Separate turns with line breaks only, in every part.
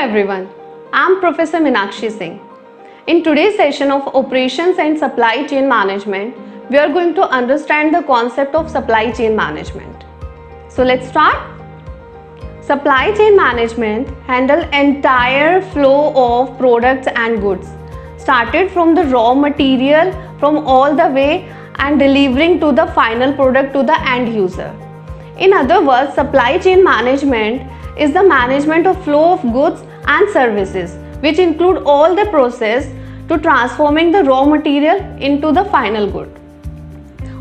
everyone, I'm Professor Meenakshi Singh. In today's session of Operations and Supply Chain Management, we are going to understand the concept of supply chain management. So let's start. Supply chain management handles entire flow of products and goods, started from the raw material from all the way and delivering to the final product to the end user. In other words, supply chain management is the management of flow of goods and services, which include all the process to transforming the raw material into the final good.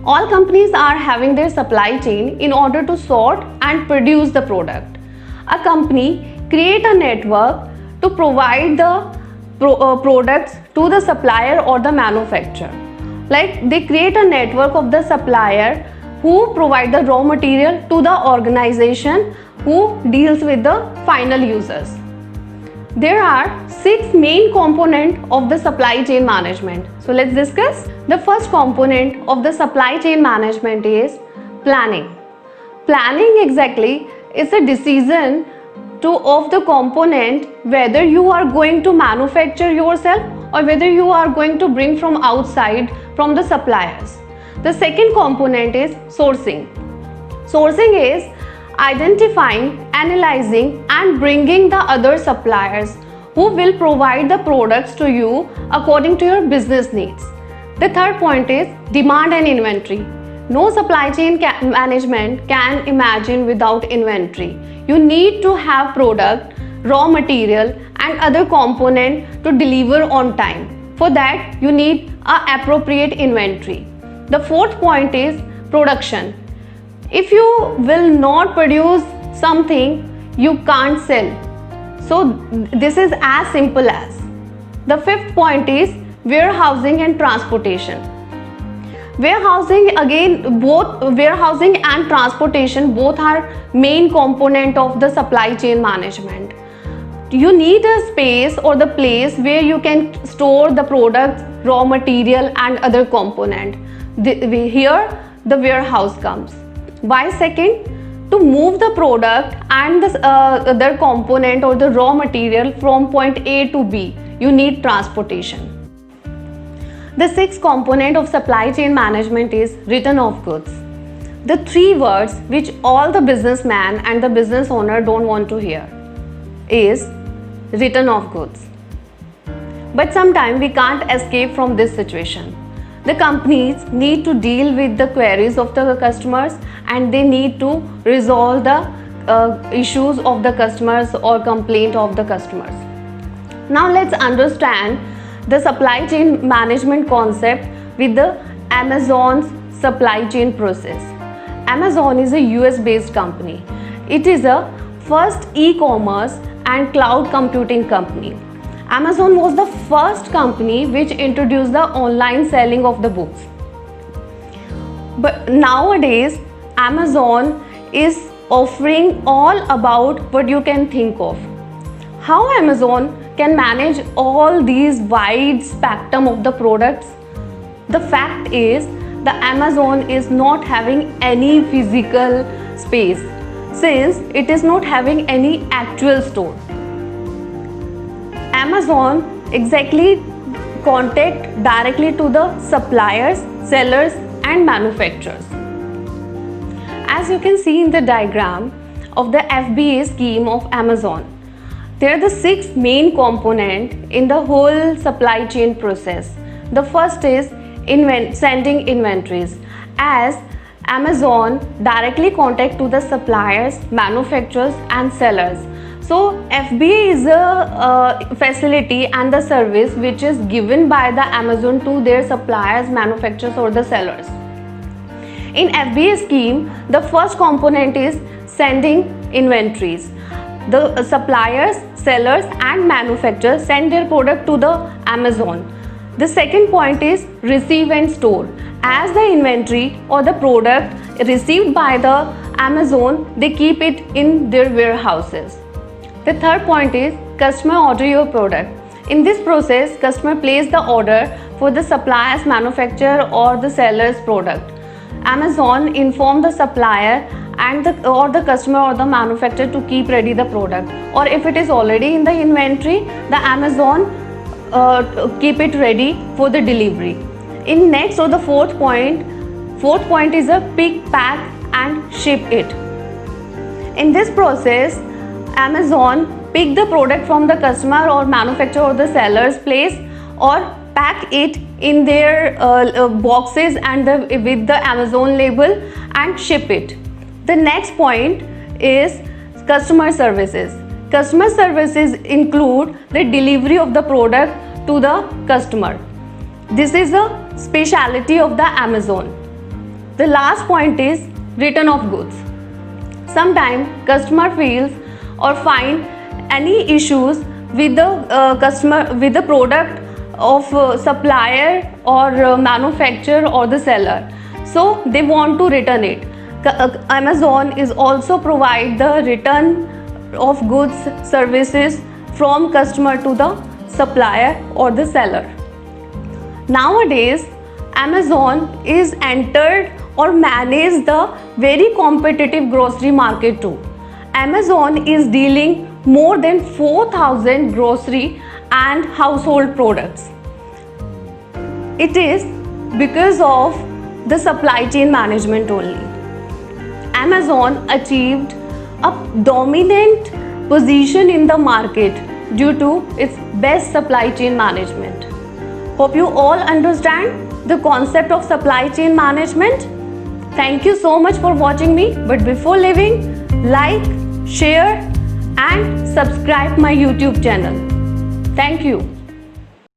All companies are having their supply chain in order to sort and produce the product. A company create a network to provide the products to the supplier or the manufacturer. Like they create a network of the supplier who provide the raw material to the organization who deals with the final users. There are 6 main components of the supply chain management. So let's discuss. The first component of the supply chain management is planning. Planning exactly is a decision of the component whether you are going to manufacture yourself or whether you are going to bring from outside from the suppliers. The second component is sourcing. Sourcing is identifying, analyzing and bringing the other suppliers who will provide the products to you according to your business needs. The third point is demand and inventory. No supply chain management can imagine without inventory. You need to have product, raw material and other component to deliver on time. For that, you need an appropriate inventory. The fourth point is production. If you will not produce something, you can't sell. So this is as simple as. The fifth point is warehousing and transportation. Warehousing, again, both warehousing and transportation both are main component of the supply chain management. You need a space or the place where you can store the products, raw material and other component. Here the warehouse comes. Why second? To move the product and the other component or the raw material from point A to B, you need transportation. The sixth component of supply chain management is return of goods. The 3 words which all the businessman and the business owner don't want to hear is return of goods. But sometimes we can't escape from this situation. The companies need to deal with the queries of the customers and they need to resolve the issues of the customers or complaint of the customers. Now let's understand the supply chain management concept with the Amazon's supply chain process. Amazon is a US based company. It is a first e-commerce and cloud computing company. Amazon was the first company which introduced the online selling of the books. But nowadays, Amazon is offering all about what you can think of. How Amazon can manage all these wide spectrum of the products? The fact is, the Amazon is not having any physical space since it is not having any actual store. Amazon exactly contact directly to the suppliers, sellers and manufacturers. As you can see in the diagram of the FBA scheme of Amazon, there are the 6 main components in the whole supply chain process. The first is sending inventories, as Amazon directly contact to the suppliers, manufacturers and sellers. So FBA is a facility and the service which is given by the Amazon to their suppliers, manufacturers or the sellers. In FBA scheme, the first component is sending inventories. The suppliers, sellers and manufacturers send their product to the Amazon. The second point is receive and store. As the inventory or the product received by the Amazon, they keep it in their warehouses. The third point is customer order your product. In this process, customer place the order for the supplier's manufacturer or the seller's product. Amazon inform the supplier and the customer or the manufacturer to keep ready the product, or if it is already in the inventory, the Amazon keep it ready for the delivery. In next or the fourth point is a pick, pack and ship it. In this process, Amazon pick the product from the customer or manufacturer or the seller's place, or pack it in their boxes and with the Amazon label and ship it. The next point is customer services. Customer services include the delivery of the product to the customer. This is a specialty of the Amazon. The last point is return of goods. Sometimes customer feels or find any issues with the product of supplier or manufacturer or the seller, so they want to return it. Amazon is also provide the return of goods services from customer to the supplier or the seller. Nowadays, Amazon is entered or manage the very competitive grocery market too. Amazon is dealing more than 4,000 grocery and household products. It is because of the supply chain management only. Amazon achieved a dominant position in the market due to its best supply chain management. Hope you all understand the concept of supply chain management. Thank you so much for watching me. But before leaving, like, share and subscribe my YouTube channel. Thank you.